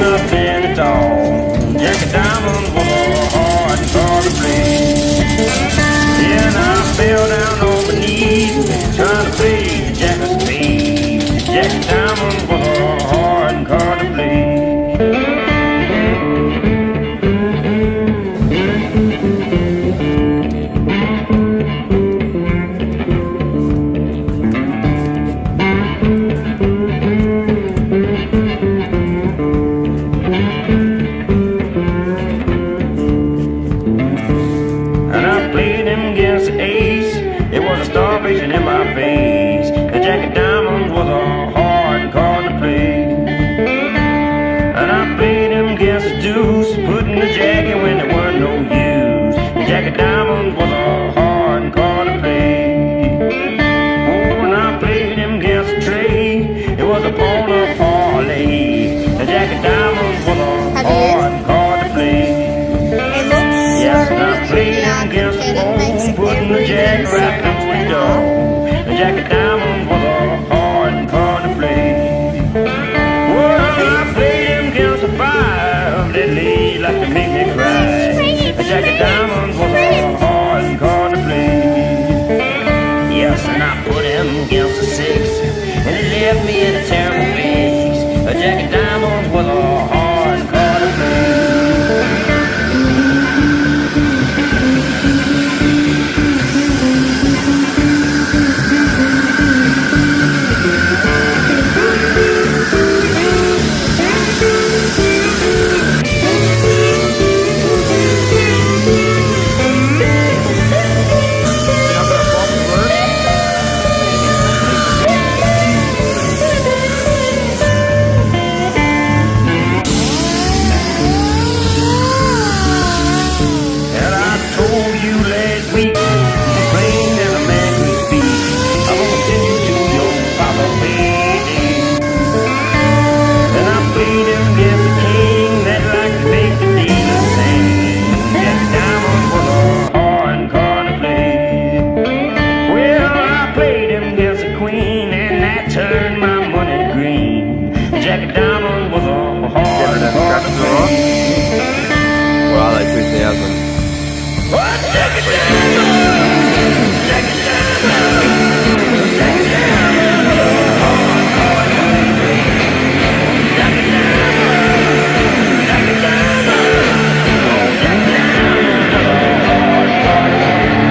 nothing at all. Jack Diamond was a hard card to play. Yeah, and I fell down on my knees trying to play the Jack of Spades. Jack Diamond was a hard card to play. Starvation in my face. The Jack of Diamonds was a hard card to play. And I played him against the deuce, putting the jack in when there weren't no use. The Jack of Diamonds was a hard card to play. Oh, and I played him against the trade, it was a pawn or parlay. The Jack of Diamonds was a hard card to play. Yes, and I played him against the phone, putting the jack right through the door. The Jack of Diamonds was a hard card to play. Well, I played him against the five that lay like to make me cry. The Jack of Diamonds was a hard card to play. Yes, and I put him against the six, and it left me in a terrible fix. The Jack of Diamonds was a hard card to play. Jack of Diamond was a hard card to play. Well, like 2000. What? Jack of Diamond! Jack of Diamond! Jack of Diamond was a hard card to play. Jack of Diamond! Jack of Diamond! Jack of Diamond was a hard card to play.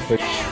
Quick.